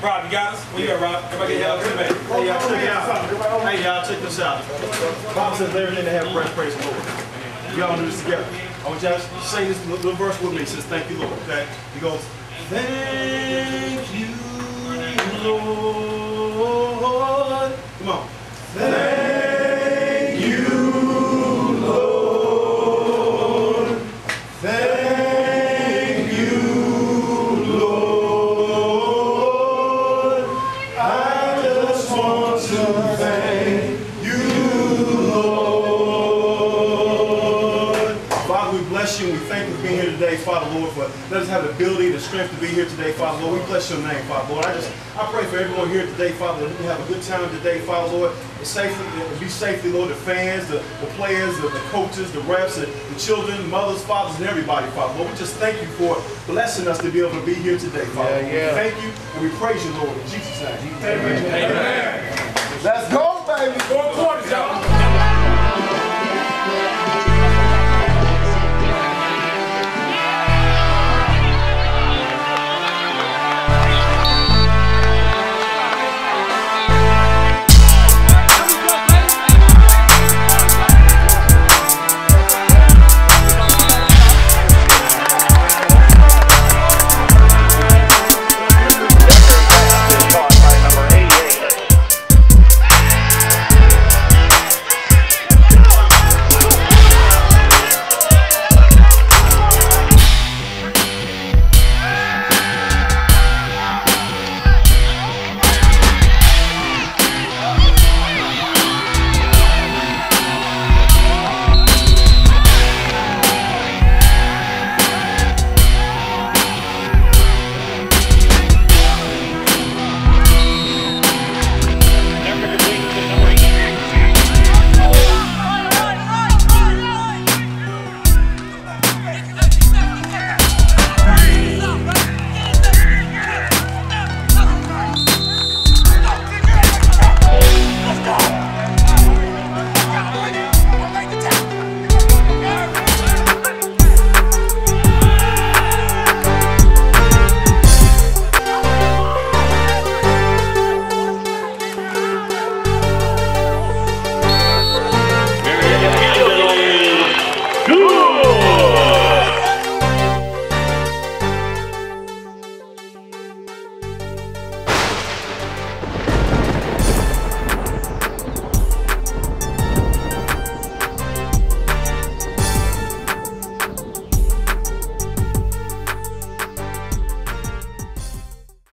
Rob, you got us? Where you at, Rob? Everybody get help to me. Hey, y'all, check it out. Hey, y'all, check this out. The Bible says everything to have breath, praise the Lord. Y'all do this together. I want y'all to say this little verse with me. It says, thank you, Lord. Okay? He goes, thank you, Lord. Come on. Thank you, Lord. Thank you, Lord. I just want to thank you, Lord. Father, we bless you and we thank you for being here today, Father, Lord, for let us have the ability, the strength to be here today, Father, Lord. We bless your name, Father, Lord. I pray for everyone here today, Father, that we can have a good time today, Father, Lord. Be safely, Lord, the fans, the players, the coaches, the refs, the children, mothers, fathers, and everybody, Father, Lord. We just thank you for blessing us to be able to be here today, Father. We thank you and we praise you, Lord, in Jesus' name. Amen. Let's go, baby.